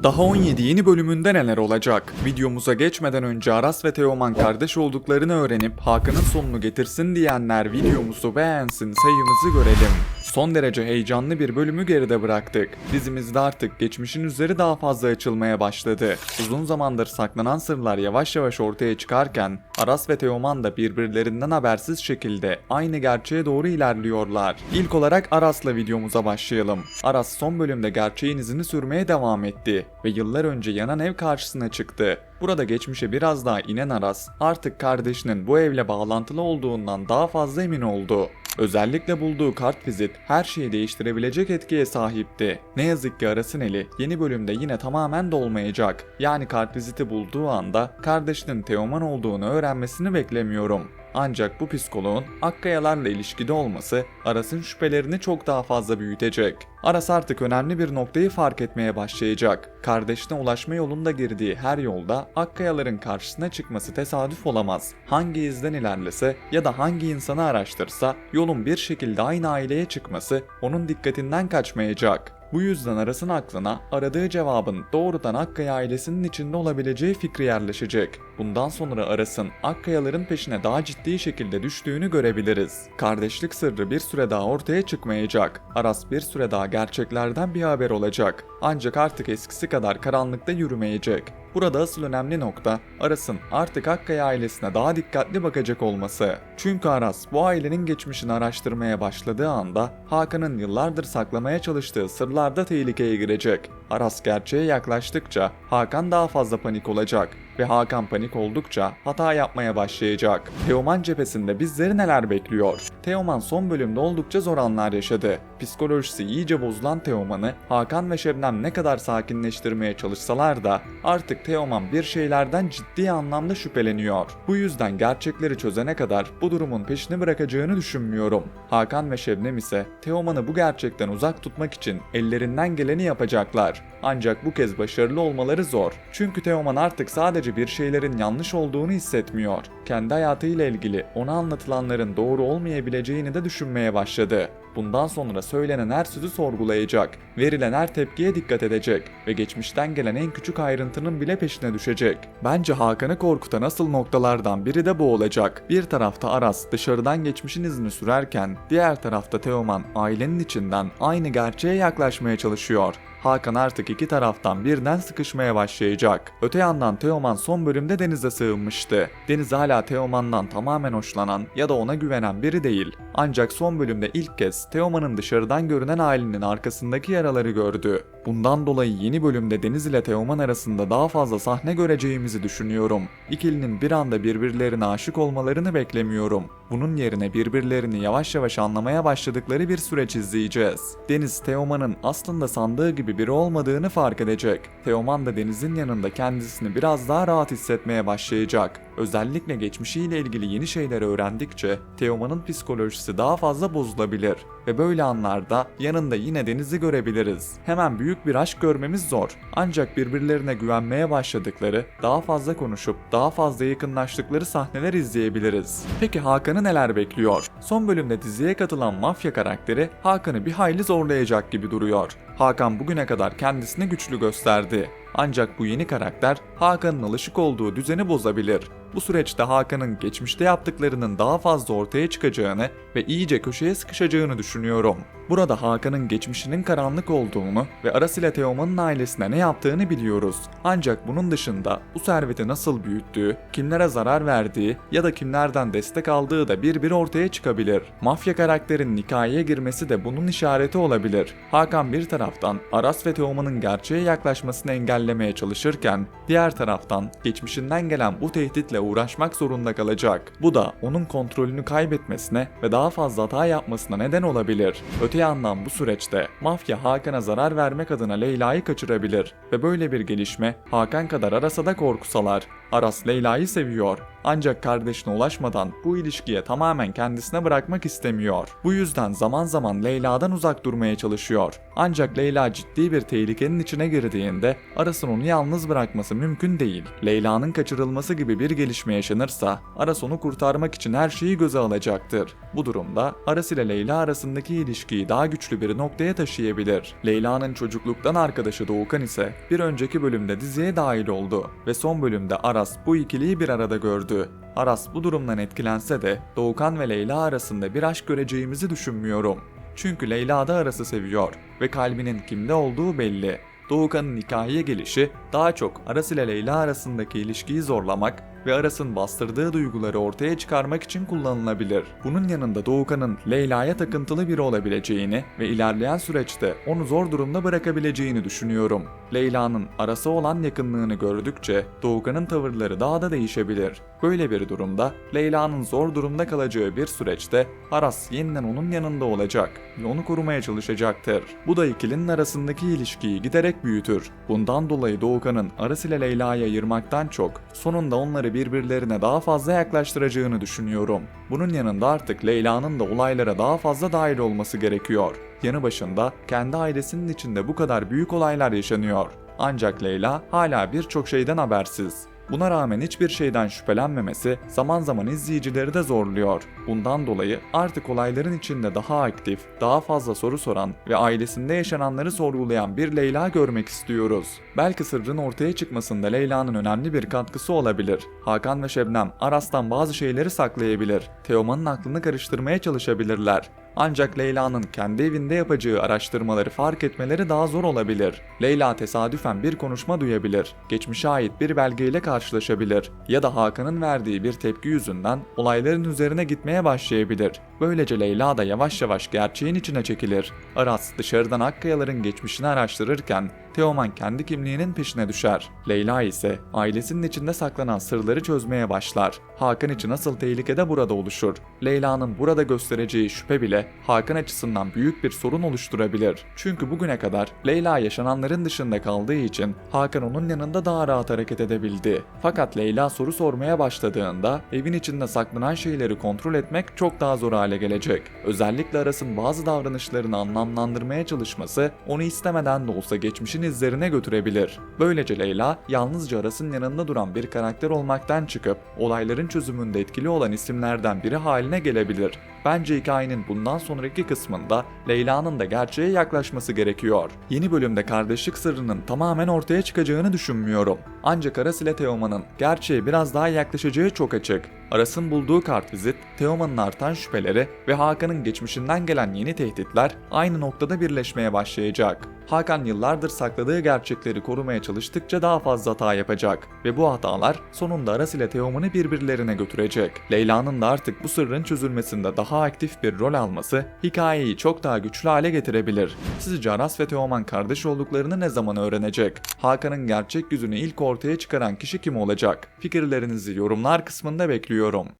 Daha 17 yeni bölümünde neler olacak? Videomuza geçmeden önce Aras ve Teoman kardeş olduklarını öğrenip Hakan'ın sonunu getirsin diyenler videomuzu beğensin, sayımızı görelim. Son derece heyecanlı bir bölümü geride bıraktık. Dizimizde artık geçmişin üzeri daha fazla açılmaya başladı. Uzun zamandır saklanan sırlar yavaş yavaş ortaya çıkarken Aras ve Teoman da birbirlerinden habersiz şekilde aynı gerçeğe doğru ilerliyorlar. İlk olarak Aras'la videomuza başlayalım. Aras son bölümde gerçeğin izini sürmeye devam etti ve yıllar önce yanan ev karşısına çıktı. Burada geçmişe biraz daha inen Aras artık kardeşinin bu evle bağlantılı olduğundan daha fazla emin oldu. Özellikle bulduğu kartvizit her şeyi değiştirebilecek etkiye sahipti. Ne yazık ki Aras'ın eli yeni bölümde yine tamamen dolmayacak. Yani kartviziti bulduğu anda kardeşinin Teoman olduğunu öğrenmesini beklemiyorum. Ancak bu psikoloğun Akkayalarla ilişkide olması Aras'ın şüphelerini çok daha fazla büyütecek. Aras artık önemli bir noktayı fark etmeye başlayacak. Kardeşine ulaşma yolunda girdiği her yolda Akkayaların karşısına çıkması tesadüf olamaz. Hangi izden ilerlese ya da hangi insanı araştırsa yolun bir şekilde aynı aileye çıkması onun dikkatinden kaçmayacak. Bu yüzden Aras'ın aklına aradığı cevabın doğrudan Akkaya ailesinin içinde olabileceği fikri yerleşecek. Bundan sonra Aras'ın Akkayaların peşine daha ciddi şekilde düştüğünü görebiliriz. Kardeşlik sırrı bir süre daha ortaya çıkmayacak. Aras bir süre daha gerçeklerden bir haber olacak. Ancak artık eskisi kadar karanlıkta yürümeyecek. Burada asıl önemli nokta Aras'ın artık Akkaya ailesine daha dikkatli bakacak olması. Çünkü Aras bu ailenin geçmişini araştırmaya başladığı anda Hakan'ın yıllardır saklamaya çalıştığı sırlarda tehlikeye girecek. Aras gerçeğe yaklaştıkça Hakan daha fazla panik olacak ve Hakan panik oldukça hata yapmaya başlayacak. Teoman cephesinde bizleri neler bekliyor? Teoman son bölümde oldukça zor anlar yaşadı. Psikolojisi iyice bozulan Teoman'ı Hakan ve Şebnem ne kadar sakinleştirmeye çalışsalar da artık Teoman bir şeylerden ciddi anlamda şüpheleniyor. Bu yüzden gerçekleri çözene kadar bu durumun peşini bırakacağını düşünmüyorum. Hakan ve Şebnem ise Teoman'ı bu gerçekten uzak tutmak için ellerinden geleni yapacaklar. Ancak bu kez başarılı olmaları zor. Çünkü Teoman artık sadece bir şeylerin yanlış olduğunu hissetmiyor. Kendi hayatıyla ilgili ona anlatılanların doğru olmayabileceğini de düşünmeye başladı. Bundan sonra söylenen her sözü sorgulayacak, verilen her tepkiye dikkat edecek ve geçmişten gelen en küçük ayrıntının bile peşine düşecek. Bence Hakan'ı korkutan asıl noktalardan biri de bu olacak. Bir tarafta Aras dışarıdan geçmişin izini sürerken, diğer tarafta Teoman ailenin içinden aynı gerçeğe yaklaşmaya çalışıyor. Hakan artık iki taraftan birden sıkışmaya başlayacak. Öte yandan Teoman son bölümde Deniz'e sığınmıştı. Deniz hala Teoman'dan tamamen hoşlanan ya da ona güvenen biri değil. Ancak son bölümde ilk kez Teoman'ın dışarıdan görünen ailenin arkasındaki yaraları gördü. Bundan dolayı yeni bölümde Deniz ile Teoman arasında daha fazla sahne göreceğimizi düşünüyorum. İkilinin bir anda birbirlerine aşık olmalarını beklemiyorum. Bunun yerine birbirlerini yavaş yavaş anlamaya başladıkları bir süreç izleyeceğiz. Deniz, Teoman'ın aslında sandığı gibi biri olmadığını fark edecek. Teoman da Deniz'in yanında kendisini biraz daha rahat hissetmeye başlayacak. Özellikle geçmişiyle ilgili yeni şeyler öğrendikçe Teoman'ın psikolojisi daha fazla bozulabilir ve böyle anlarda yanında yine Deniz'i görebiliriz. Hemen büyük bir aşk görmemiz zor. Ancak birbirlerine güvenmeye başladıkları, daha fazla konuşup daha fazla yakınlaştıkları sahneler izleyebiliriz. Peki Hakan'ı neler bekliyor? Son bölümde diziye katılan mafya karakteri Hakan'ı bir hayli zorlayacak gibi duruyor. Hakan bugüne kadar kendisini güçlü gösterdi. Ancak bu yeni karakter Hakan'ın alışık olduğu düzeni bozabilir. Bu süreçte Hakan'ın geçmişte yaptıklarının daha fazla ortaya çıkacağını ve iyice köşeye sıkışacağını düşünüyorum. Burada Hakan'ın geçmişinin karanlık olduğunu ve Aras ile Teoman'ın ailesine ne yaptığını biliyoruz. Ancak bunun dışında bu serveti nasıl büyüttüğü, kimlere zarar verdiği ya da kimlerden destek aldığı da bir ortaya çıkabilir. Mafya karakterinin hikayeye girmesi de bunun işareti olabilir. Hakan bir taraftan Aras ve Teoman'ın gerçeğe yaklaşmasını engellemeye çalışırken, diğer taraftan geçmişinden gelen bu tehditle uğraşmak zorunda kalacak. Bu da onun kontrolünü kaybetmesine ve daha fazla hata yapmasına neden olabilir. Öte yandan bu süreçte mafya Hakan'a zarar vermek adına Leyla'yı kaçırabilir ve böyle bir gelişme Hakan kadar Aras'a da korku salar. Aras Leyla'yı seviyor. Ancak kardeşine ulaşmadan bu ilişkiye tamamen kendisine bırakmak istemiyor. Bu yüzden zaman zaman Leyla'dan uzak durmaya çalışıyor. Ancak Leyla ciddi bir tehlikenin içine girdiğinde Aras'ın onu yalnız bırakması mümkün değil. Leyla'nın kaçırılması gibi bir gelişme yaşanırsa Aras onu kurtarmak için her şeyi göze alacaktır. Bu durumda Aras ile Leyla arasındaki ilişkiyi daha güçlü bir noktaya taşıyabilir. Leyla'nın çocukluktan arkadaşı Doğukan ise bir önceki bölümde diziye dahil oldu ve son bölümde Aras bu ikiliyi bir arada gördü. Aras bu durumdan etkilense de Doğukan ve Leyla arasında bir aşk göreceğimizi düşünmüyorum. Çünkü Leyla da Aras'ı seviyor ve kalbinin kimde olduğu belli. Doğukan'ın hikayeye gelişi daha çok Aras ile Leyla arasındaki ilişkiyi zorlamak ve Aras'ın bastırdığı duyguları ortaya çıkarmak için kullanılabilir. Bunun yanında Doğukan'ın Leyla'ya takıntılı biri olabileceğini ve ilerleyen süreçte onu zor durumda bırakabileceğini düşünüyorum. Leyla'nın Aras'a olan yakınlığını gördükçe Doğukan'ın tavırları daha da değişebilir. Böyle bir durumda Leyla'nın zor durumda kalacağı bir süreçte Aras yeniden onun yanında olacak ve onu korumaya çalışacaktır. Bu da ikilinin arasındaki ilişkiyi giderek büyütür. Bundan dolayı Doğukan'ın Aras ile Leyla'yı ayırmaktan çok sonunda onları birbirlerine daha fazla yaklaştıracağını düşünüyorum. Bunun yanında artık Leyla'nın da olaylara daha fazla dahil olması gerekiyor. Yanı başında kendi ailesinin içinde bu kadar büyük olaylar yaşanıyor. Ancak Leyla hala birçok şeyden habersiz. Buna rağmen hiçbir şeyden şüphelenmemesi zaman zaman izleyicileri de zorluyor. Bundan dolayı artık olayların içinde daha aktif, daha fazla soru soran ve ailesinde yaşananları sorgulayan bir Leyla görmek istiyoruz. Belki sırrın ortaya çıkmasında Leyla'nın önemli bir katkısı olabilir. Hakan ve Şebnem Aras'tan bazı şeyleri saklayabilir. Teoman'ın aklını karıştırmaya çalışabilirler. Ancak Leyla'nın kendi evinde yapacağı araştırmaları fark etmeleri daha zor olabilir. Leyla tesadüfen bir konuşma duyabilir, geçmişe ait bir belgeyle karşılaşabilir ya da Hakan'ın verdiği bir tepki yüzünden olayların üzerine gitmeye başlayabilir. Böylece Leyla da yavaş yavaş gerçeğin içine çekilir. Aras dışarıdan Akkayaların geçmişini araştırırken Teoman kendi kimliğinin peşine düşer. Leyla ise ailesinin içinde saklanan sırları çözmeye başlar. Hakan için asıl tehlike de burada oluşur. Leyla'nın burada göstereceği şüphe bile Hakan açısından büyük bir sorun oluşturabilir. Çünkü bugüne kadar Leyla yaşananların dışında kaldığı için Hakan onun yanında daha rahat hareket edebildi. Fakat Leyla soru sormaya başladığında evin içinde saklanan şeyleri kontrol etmek çok daha zor hale gelecek. Özellikle Aras'ın bazı davranışlarını anlamlandırmaya çalışması onu istemeden de olsa geçmişin izlerine götürebilir. Böylece Leyla yalnızca Aras'ın yanında duran bir karakter olmaktan çıkıp olayların çözümünde etkili olan isimlerden biri haline gelebilir. Bence hikayenin bundan sonraki kısmında Leyla'nın da gerçeğe yaklaşması gerekiyor. Yeni bölümde kardeşlik sırrının tamamen ortaya çıkacağını düşünmüyorum. Ancak Aras ile Teoman'ın gerçeğe biraz daha yaklaşacağı çok açık. Aras'ın bulduğu kartvizit, Teoman'ın artan şüpheleri ve Hakan'ın geçmişinden gelen yeni tehditler aynı noktada birleşmeye başlayacak. Hakan yıllardır sakladığı gerçekleri korumaya çalıştıkça daha fazla hata yapacak ve bu hatalar sonunda Aras ile Teoman'ı birbirlerine götürecek. Leyla'nın da artık bu sırrın çözülmesinde daha aktif bir rol alması hikayeyi çok daha güçlü hale getirebilir. Sizce Aras ve Teoman kardeş olduklarını ne zaman öğrenecek? Hakan'ın gerçek yüzünü ilk ortaya çıkaran kişi kim olacak? Fikirlerinizi yorumlar kısmında bekliyorum.